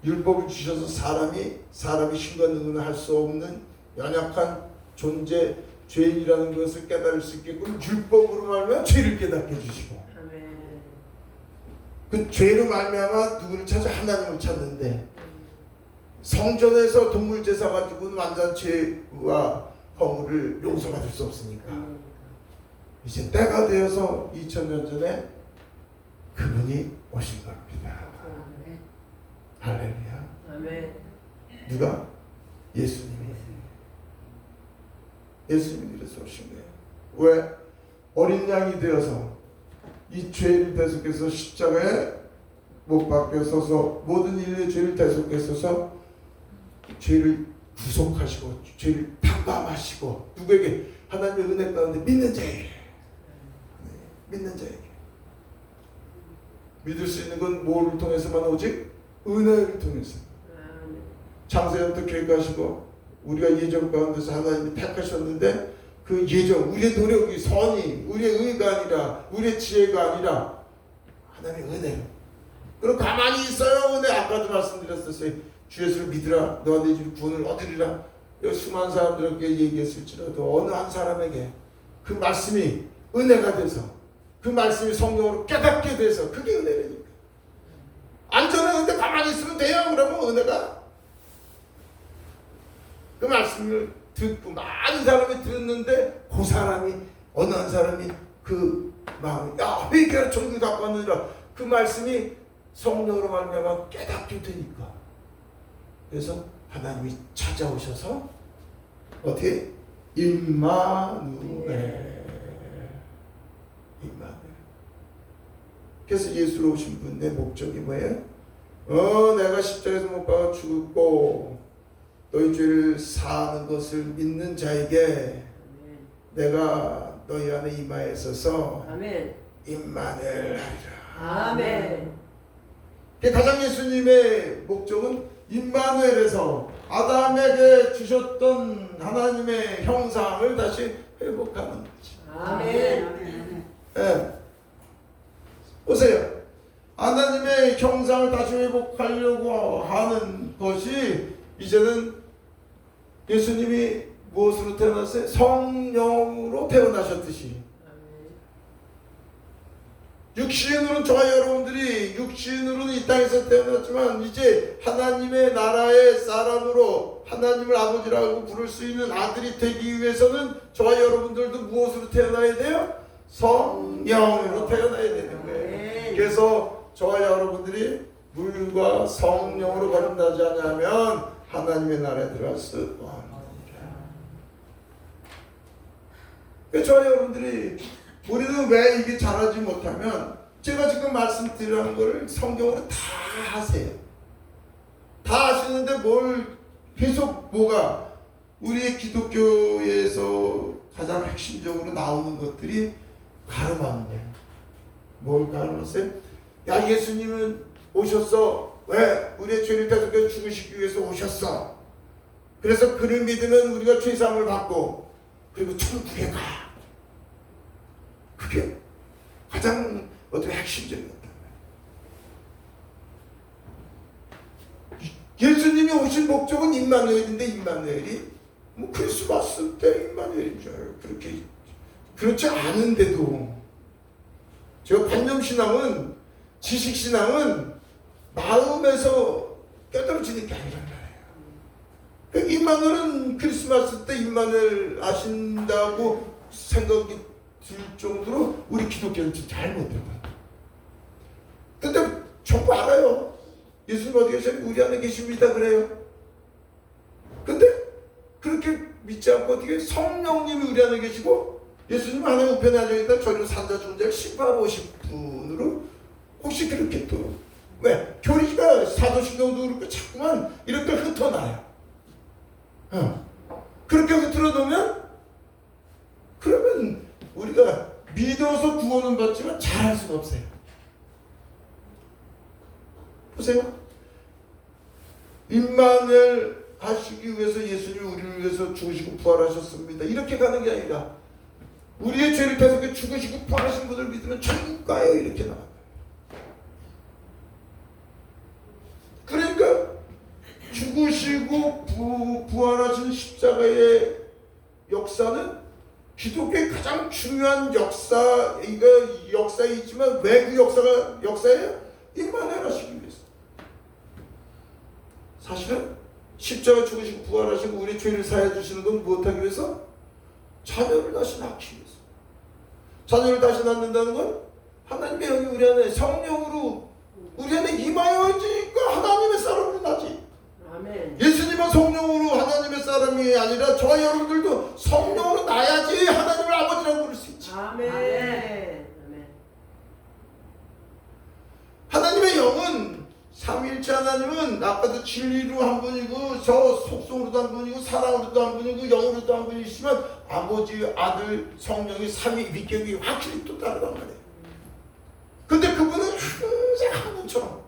율법을 주셔서 사람이 신과 능은 할 수 없는 연약한 존재, 죄인이라는 것을 깨달을 수 있게끔 율법으로 말미암아 죄를 깨닫게 해주시고, 아멘. 그 죄로 말미암아 누구를 찾아? 하나님을 찾는데, 성전에서 동물 제사 가지고는 완전 죄와 허물을 용서받을 수 없으니까 이제 때가 되어서 2000년 전에 그분이 오신 겁니다. 할렐루야. 아멘. 누가? 예수님이. 예수님이 이래서 오신 거예요. 왜? 어린 양이 되어서 이 죄를 대속해서 십자가에 못 박혀 서서 모든 인류의 죄를 대속해서서 죄를 구속하시고 죄를 탕감하시고, 누구에게? 하나님의 은혜 가운데 믿는 자에게. 믿는 자에게. 믿을 수 있는 건 뭐를 통해서만? 오직 은혜를 통해서. 창세전부터 계획하시고 우리가 예정 가운데서 하나님이 택하셨는데, 그 예정, 우리의 노력이, 선이, 우리의 의가 아니라, 우리의 지혜가 아니라 하나님의 은혜로. 그럼 가만히 있어요. 은혜. 아까도 말씀드렸었어요. 주 예수를 믿으라. 너와 내 주 구원을 얻으리라. 여기 수많은 사람들에게 얘기했을지라도 어느 한 사람에게 그 말씀이 은혜가 돼서, 그 말씀이 성령으로 깨닫게 돼서, 그게 은혜라니까. 안전했는데 가만히 있으면 돼요. 그러면 은혜가. 그 말씀을 듣고 많은 사람이 듣는데, 그 사람이, 어느 한 사람이 그 마음이, 야, 회개하라, 천국을 갖고 왔느니라. 그 말씀이 성령으로 말미암아 깨닫게 되니까. 그래서 하나님이 찾아오셔서 어떻게? 임마누엘. 임마누엘. 그래서 예수로 오신 분의 목적이 뭐예요? 내가 십자가에서 못 박아 죽고 너희 죄를 사하는 것을 믿는 자에게 내가 너희 안에 임하에 있어서 임마누엘 하리라. 아멘. 가장 예수님의 목적은 임마누엘에서 아담에게 주셨던 하나님의 형상을 다시 회복하는 거지. 아멘. 네. 보세요. 하나님의 형상을 다시 회복하려고 하는 것이, 이제는 예수님이 무엇으로 태어났어요? 성령으로 태어나셨듯이. 육신으로는 저와 여러분들이 육신으로는 이 땅에서 태어났지만, 이제 하나님의 나라의 사람으로 하나님을 아버지라고 부를 수 있는 아들이 되기 위해서는 저와 여러분들도 무엇으로 태어나야 돼요? 성령으로 태어나야 되는 거예요. 그래서 저와 여러분들이 물과 성령으로 거듭나지 않으면 하나님의 나라에 들어갈 수 없느니라. 저와 여러분들이, 우리는 왜 이게 잘하지 못하면, 제가 지금 말씀드리는 거를 성경으로 다 하세요. 다 하시는데 뭘 계속, 뭐가 우리의 기독교에서 가장 핵심적으로 나오는 것들이 가르마는 거예요. 뭘 가르마세요? 야, 예수님은 오셨어. 왜? 우리의 죄를 대속해서 죽으시기 위해서 오셨어. 그래서 그를 믿으면 우리가 죄사함을 받고, 그리고 천국에 가. 그게 가장 어떻게 핵심적인 것 같아요. 예수님이 오신 목적은 임마누엘인데, 임마누엘이 뭐 크리스마스 때 임마누엘인 줄 알아요. 그렇게 그렇지 않은데도, 제가 관념신앙은, 지식신앙은 마음에서 깨달아지는 게 아니란 말이에요. 임마누엘은 크리스마스 때 임마누엘 아신다고 생각이 들 정도로 우리 기독교는 잘 못 들어봐요. 근데 전부 알아요. 예수님 어디 계세요? 우리 안에 계십니다. 그래요. 근데 그렇게 믿지 않고 어떻게 성령님이 우리 안에 계시고, 예수님 하나님 우편에 앉아있다 저희를 산자 죽은 자를 심판하실 분으로, 혹시 그렇게 또, 왜? 교리가 사도신경도 그렇고 자꾸만 이렇게 흩어놔요. 그렇게 흩어놓으면, 그러면 우리가 믿어서 구원은 받지만 잘할 수는 없어요. 보세요. 임마누엘 하시기 위해서 예수님이 우리를 위해서 죽으시고 부활하셨습니다. 이렇게 가는 게 아니라, 우리의 죄를 대속해 죽으시고 부활하신 분을 믿으면 천국 가요. 이렇게 나와요. 그러니까 죽으시고 부활하신 십자가의 역사에 있지만 왜 그 역사가 역사예요? 임마누엘 하시기 위해서. 사실은 십자가 죽으시고 부활하시고 우리 죄를 사해 주시는 건 무엇하기 위해서? 자녀를 다시 낳기 위해서. 자녀를 다시 낳는다는 건 하나님의 영이 우리 안에 성령으로 우리 안에 임하여지니까 하나님의 사람으로 나지. 아멘. 예수님은 성령으로 하나님의 사람이 아니라 저와 여러분들도 성령으로 나야지 하나님을 아버지라고 부를 수 있지. 아멘. 아멘. 하나님의 영은 삼위일체 하나님은 아까도 진리로 한 분이고 저 속성으로도 한 분이고 사랑으로도 한 분이고 영으로도 한 분이시지만 아버지, 아들, 성령이 삼위 위격이 확실히 또 다르단 말이에요. 근데 그분은 항상 한 분처럼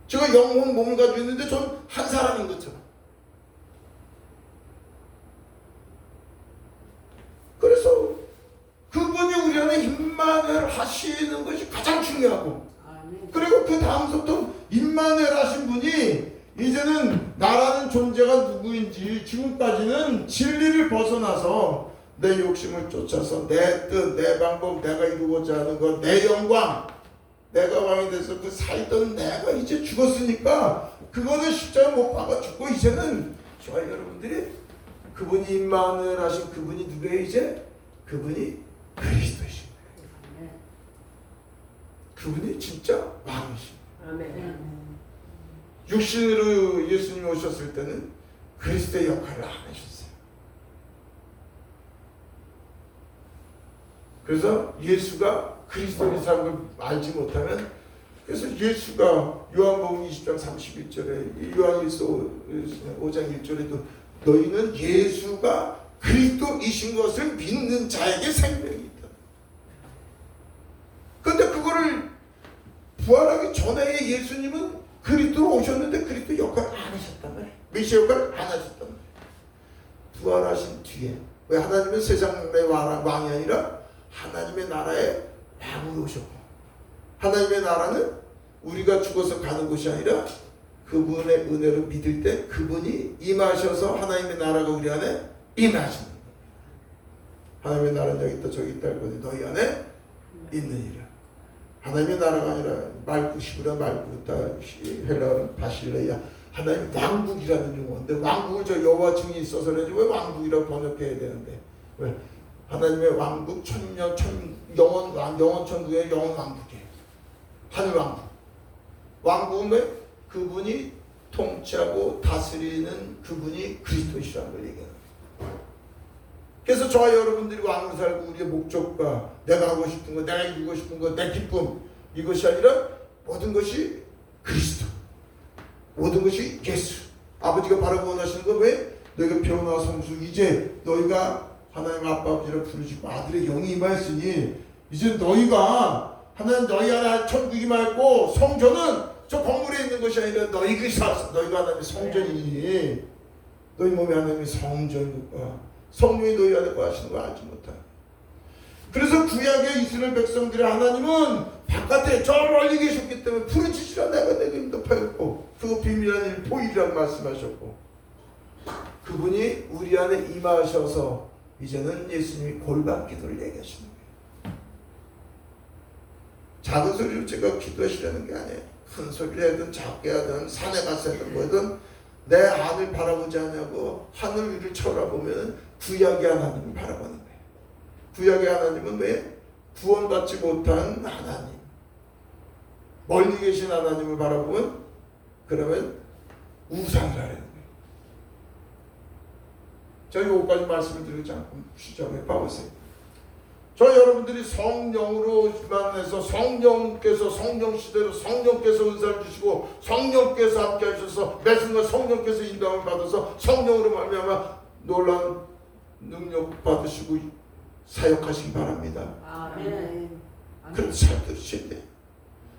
제가 영혼 몸을 가지고 있는데 전 한 사람인 것처럼. 그래서 그분이 우리 안에 임마누엘 하시는 것이 가장 중요하고, 그리고 그 다음부터 임마누엘 하신 분이 이제는 나라는 존재가 누구인지 지금까지는 진리를 벗어나서 내 욕심을 쫓아서 내 뜻, 내 방법, 내가 이루고자 하는 것, 내 영광, 내가 왕이 돼서 그 살던 내가 이제 죽었으니까 그거는 십자가 못 박아 죽고 이제는 저와 여러분들이 그분이 임마누엘 하신 그분이 누구예요? 이제 그분이 그리스도이신 거예요. 그분이 진짜 왕이신 거예요. 아멘. 육신으로 예수님이 오셨을 때는 그리스도의 역할을 안 하셨어요. 그래서 예수가 그리스도이라는 걸 알지 못하면, 그래서 예수가 요한복음 20장 31절에 요한일서 5장 1절에도 너희는 예수가 그리스도이신 것을 믿는 자에게 생명이 있다. 그런데 그거를 부활하기 전에 예수님은 그리스도로 오셨는데 그리스도 역할을 안 하셨단 말이에요. 메시아 역할을 안 하셨단 말이에요. 부활하신 뒤에 왜 하나님은 세상의 왕이 아니라 하나님의 나라의 왕으로 오셨고, 하나님의 나라는 우리가 죽어서 가는 곳이 아니라 그분의 은혜로 믿을 때 그분이 임하셔서 하나님의 나라가 우리 안에 임하시는 거예요. 하나님의 나라는 여기 있다 저기 있다 할 건데 너희 안에 있느니라. 하나님의 나라가 아니라 말구시구라 말구다 헬라어는 바실레야, 하나님 왕국이라는 용어인데 왕국을 저 여호와 증이 있어서 그러지 왜 왕국이라고 번역해야 되는데, 왜? 하나님의 왕국 천년 영원 천국의 영원 왕국이에요. 하늘 왕국. 왕국은 왜? 그분이 통치하고 다스리는 그분이 그리스도시라는 걸 얘기하는 거예요. 그래서 저와 여러분들이 왕으로 살고 우리의 목적과 내가 하고 싶은 거, 내가 이루고 싶은 거, 내 기쁨, 이것이 아니라 모든 것이 그리스도, 모든 것이 예수. 아버지가 바라고 원하시는 건 왜? 너희가 변화와 성수, 이제 너희가 하나님 아빠 아버지를 부르시고 아들의 영이 임하였으니 이제 너희가 하나님 너희 안에 천국이 임하였고 성전은 저 건물에 있는 것이 아니라 너희 그 사서 너희가 하나님의 성전이니 너희 몸이 하나님의 성전이니까 성령이 너희 안에 거하시는 걸 알지 못하니. 그래서 구약의 이스라엘 백성들의 하나님은 바깥에 저 멀리 계셨기 때문에 부르짖으라 내가 내게 응답하였고 그거 비밀한 일 보이리라고 말씀하셨고, 그분이 우리 안에 임하셔서 이제는 예수님이 골반 기도를 얘기하시는 거예요. 작은 소리로 제가 기도하시려는 게 아니에요. 큰 소리를 하든 작게 하든 산에 가서 하든 뭐든 내 하늘 바라보지 않냐고 하늘 위를 쳐다보면 구약의 하나님을 바라보는 거예요. 구약의 하나님은 왜? 구원받지 못한 하나님, 멀리 계신 하나님을 바라보면 그러면 우상이라는 거예요. 제가 여기까지 말씀을 드리지 않고 시작해 봐보세요. 저 여러분들이 성령으로 만나서 성령께서 성령 시대로 성령께서 은사를 주시고 성령께서 함께 하셔서 매 순간 성령께서 인도함을 받아서 성령으로 말미암아 놀라운 능력 받으시고 사역하시기 바랍니다. 아멘. 그렇게 잘 들으셔야 돼요.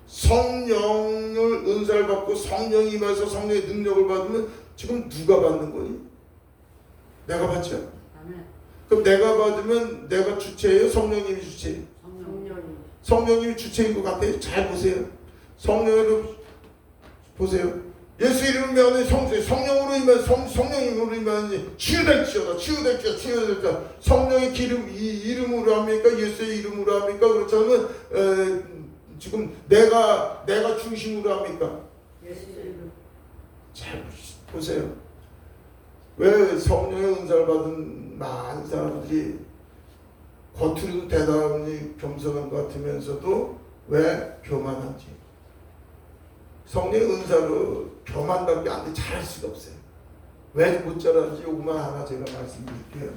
성령을 은사를 받고 성령이 임해서 성령의 능력을 받으면 지금 누가 받는 거니? 내가 받죠. 아멘. 그럼 내가 받으면 내가 주체예요? 성령님이 주체예요? 성령님이 주체인 것 같아요. 잘 보세요. 성령으로 보세요. 예수 이름으로 성령으로 임하여 성령으로 임하여 치유될지어다. 치유될지어다. 성령의 기름 이 이름으로 합니까? 예수의 이름으로 합니까? 그렇지 않으면 지금 내가 중심으로 합니까? 예수 이름. 잘 보세요. 왜 성령의 은사를 받은 많은 사람들이 겉으로도 대단히 겸손한 것 같으면서도 왜 교만한지. 성령의 은사로 교만밖에 안 돼. 잘할 수가 없어요. 왜 못 잘하는지 요것만 하나 제가 말씀드릴게요.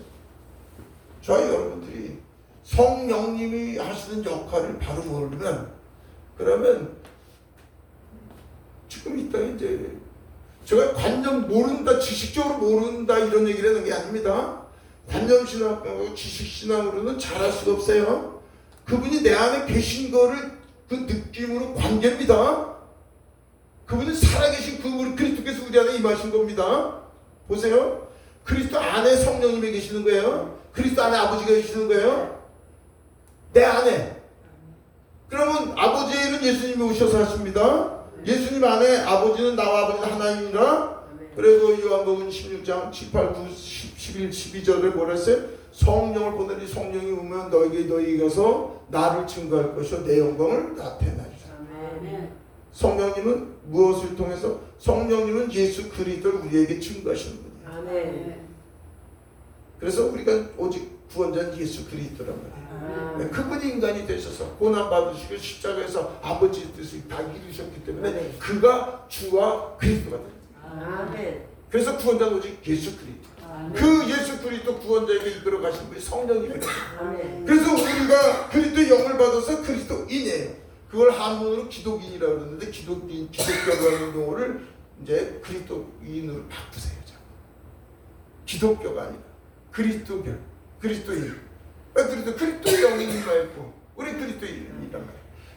저희 여러분들이 성령님이 하시는 역할을 바로 모르면, 그러면 지금 이 땅에 이제 제가 관념 모른다, 지식적으로 모른다 이런 얘기를 하는 게 아닙니다. 관념신학하고 지식신학으로는 잘할 수가 없어요. 그분이 내 안에 계신 거를 그 느낌으로 관계입니다. 그분은 살아계신 그분 그리스도께서 우리 안에 임하신 겁니다. 보세요. 그리스도 안에 성령님이 계시는 거예요. 그리스도 안에 아버지가 계시는 거예요. 내 안에. 그러면 아버지의 일은 예수님이 오셔서 하십니다. 예수님 안에 아버지는 나와 아버지는 하나님이라. 그리고 요한복음 16장 18, 9, 11, 12절에 뭐라 했어요? 성령을 보내니 성령이 오면 너희에게 가서 나를 증거할 것이요 내 영광을 나타내리라. 성령님은 무엇을 통해서? 성령님은 예수 그리스도를 우리에게 증거하시는 분이에요. 아멘. 그래서 우리가 오직 구원자는 예수 그리스도란 말이에요. 그분이 인간이 되셔서 고난 받으시고 십자가에서 아버지의 뜻을 다 이루셨기 때문에 그가 주와 그리스도가 됩니다. 아멘. 그래서 구원자는 오직 예수 그리스도. 그 예수 그리스도 구원자에게 이끌어 가신 분이 성령님이에요. 아멘. 그래서 우리가 그리스도의 영을 받아서 그리스도인이에요. 그걸 한문으로 기독인이라고 그러는데 기독교라는 용어를 이제 그리스도인으로 바꾸세요. 기독교가 아니라 그리스도교, 그리스도인. 그리스도의 영이 임하였고 우리 그리스도인이란 말이에요.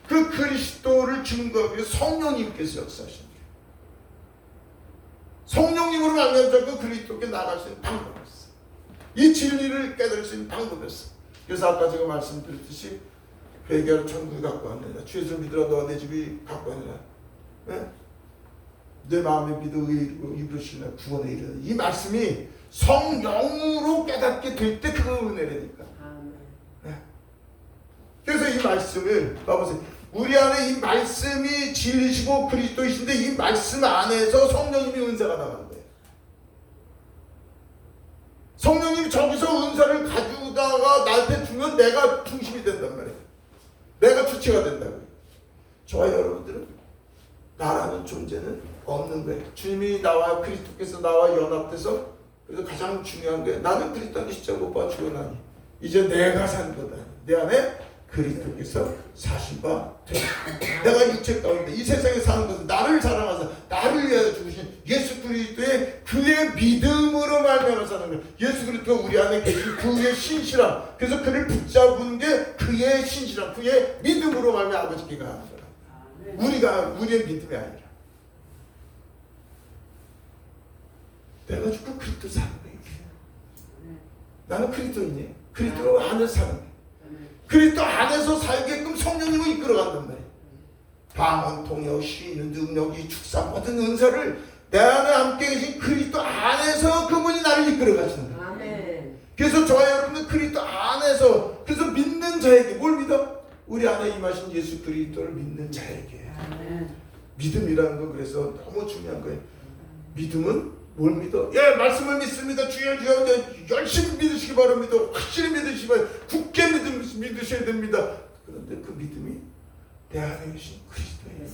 그 그리스도를 증거하기 위해 성령님께서 역사하신 거예요. 성령님으로 만나서 그 그리스도께 나갈 수 있는 방법이었어요. 이 진리를 깨달을 수 있는 방법이었어요. 그래서 아까 제가 말씀드렸듯이 회개하러 천국을 갖고 왔느냐, 주 예수를 믿으라 너와 내 집이 갖고 왔느냐, 네? 내 마음에 믿어 의로 이루시나 구원에 이르다. 이 말씀이 성령으로 깨닫게 될 때 그거 은혜라니까. 네. 그래서 이 말씀을 봐보세요. 우리 안에 이 말씀이 진리시고 그리스도이신데 이 말씀 안에서 성령님이 은사가 나가는 거예요. 성령님이 저기서 은사를 가져다가 나한테 주면 내가 중심이 된단 말이에요. 내가 주체가 된다고요. 저와 여러분들은 나라는 존재는 없는 거예요. 주님이 나와 그리스도께서 나와 연합돼서, 그래서 가장 중요한 게 나는 그리스도께 십자가 못 박아 죽었나니 이제 내가 산 거다. 내 안에 그리스도께서 사신 바 되다. 내가 육체 가운데 이 세상에 사는 것은 나를 사랑하사 나를 위하여 죽으신 예수 그리스도의 그의 믿음으로 말미암아 사는 거예요. 예수 그리스도가 우리 안에 계신 그의 신실함. 그래서 그를 붙잡은 게 그의 신실함, 그의 믿음으로 말미암아 아버지께 가는 거라. 우리의 믿음이 아니라 내가 죽고 그리스도 사는 거예요. 나는 그리스도인이에요. 그리스도 안에 사는 거예요. 그리스도 안에서 살게끔 성령님을 이끌어간단 말이에요. 방언, 통역, 시인, 능력이, 축상 같은 은사를 내 안에 함께 계신 그리스도 안에서 그분이 나를 이끌어가시는 거예요. 아멘. 그래서 저와 여러분은 그리스도 안에서, 그래서 믿는 자에게 뭘 믿어? 우리 안에 임하신 예수 그리스도를 믿는 자에게. 아멘. 믿음이라는 건 그래서 너무 중요한 거예요. 믿음은 뭘 믿어? 예, 말씀을 믿습니다. 주여 열심히 믿으시기 바랍니다. 확실히 믿으시기 바랍니다. 굳게 믿으셔야 됩니다. 그런데 그 믿음이 내 안에 계신 그리스도예요.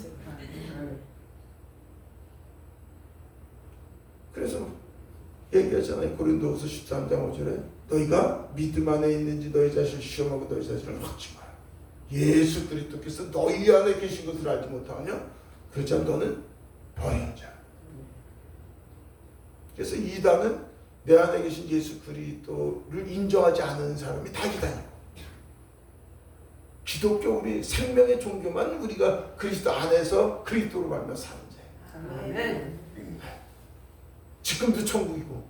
그래서 얘기하잖아요. 고린도후서 13장 5절에 너희가 믿음 안에 있는지 너희 자신을 시험하고 너희 자신을 확증하라. 예수 그리스도께서 너희 안에 계신 것을 알지 못하냐? 그렇지 않으면 너는 버린 자. 그래서 이단은 내 안에 계신 예수 그리스도를 인정하지 않은 사람이 다 이단이고, 기독교 우리 생명의 종교만 우리가 그리스도 안에서 그리스도로 말며 사는 자예요. 아멘. 지금도 천국이고,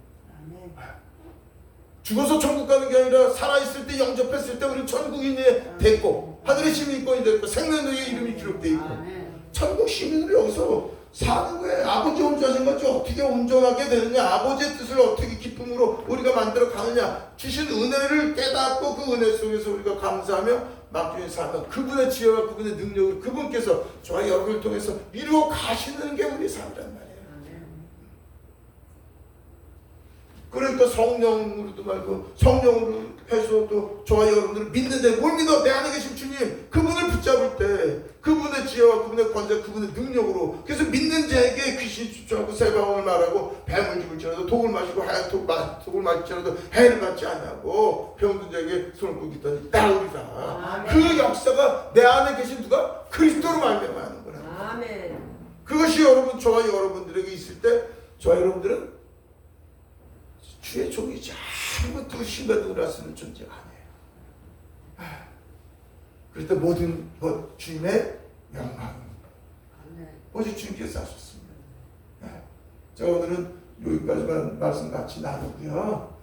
죽어서 천국 가는 게 아니라 살아있을 때 영접했을 때 우리는 천국인이 됐고 하늘의 시민권이 됐고 생명의 이름이 기록되어 있고 천국 시민으로 여기서 사는 거예요. 아버지 혼자 하신 것이 어떻게 온전하게 되느냐, 아버지의 뜻을 어떻게 기쁨으로 우리가 만들어 가느냐, 주신 은혜를 깨닫고 그 은혜 속에서 우리가 감사하며 막중히 사는 그분의 지혜와 그분의 능력을 그분께서 저와 여러분을 통해서 이루어 가시는 게 우리 삶이란 말이에요. 그러니까 성령으로도 말고 성령으로 해서도 저와 여러분들을 믿는데 뭘 믿어? 내 안에 계신 주님 그분을 붙잡을 때 그분의 지혜와 그분의 권세 그분의 능력으로 그래서 믿는 자에게 귀신이 쫓아오고 새방울 말하고 뱀을 죽을지라도 독을 마시고 하얀 독을 마실지라도 해를 받지 않냐고 병든 자에게 손을 끄기더니 나으리라. 그 역사가 내 안에 계신 누가? 그리스도로 말미암아 거라. 아멘. 그것이 여러분 저와 여러분들에게 있을 때 저와 여러분들은 주의 종이지 아무것도 신받으라 쓰는 존재가 아니에요. 그럴 때 모든 것 주님의 영광 오직 주님께서 하셨습니다. 자, 오늘은 여기까지만 말씀 같이 나누고요.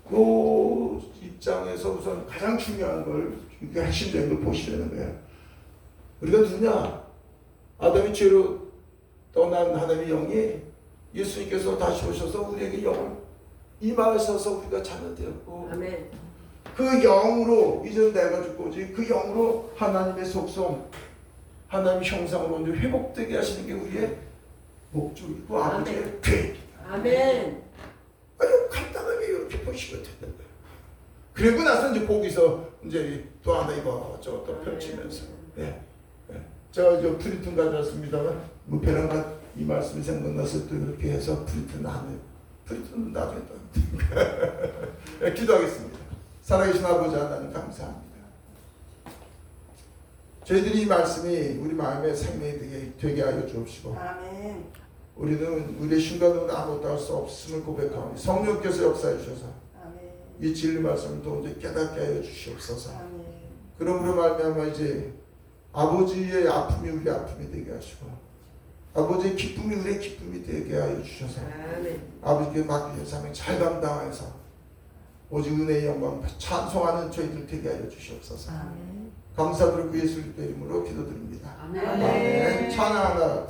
그 입장에서 우선 가장 중요한 걸 핵심적인 걸 보시려는 거예요. 우리가 누구냐? 아담이 죄로 떠난 하나님의 영이 예수님께서 다시 오셔서 우리에게 영을 임하셔서 우리가 자녀되었고 아멘. 그 영으로 이제는 내가 죽고 오직 그 영으로 하나님의 속성 하나님의 형상으로 먼저 회복되게 하시는 게 우리의 목적이고 아버지의 계획이다. 아멘. 아주 간단하게 이렇게 보시면 되는 거예요. 그리고 나서 이제 거기서 이제 또 하나 이것저것 또 펼치면서 제가 이제 프린트 가져왔습니다만 무패랑 이 말씀이 생각나서 또 이렇게 해서 프린트 나눠요. 프린트는 나중에 또 기도하겠습니다. 살아계신 아버지 하나님 감사합니다. 저희들이 이 말씀이 우리 마음에 생명이 되게 하여 주옵시고 아멘. 우리는 우리의 신간으로는 아무것도 할 수 없음을 고백하오니 성령께서 역사해 주셔서 아멘. 이 진리 말씀을 또 이제 깨닫게 하여 주시옵소서. 아멘. 그러므로 말미암아 이제 아버지의 아픔이 우리의 아픔이 되게 하시고 아버지의 기쁨이 우리의 기쁨이 되게 하여 주셔서 아멘. 아버지께 맡기신 사명 잘 감당해서 오직 은혜의 영광 찬송하는 저희들 되게 하여 주시옵소서. 아멘. 감사드리고 예수 그리스도의 이름으로 기도드립니다. 아멘. 아멘. 찬양하나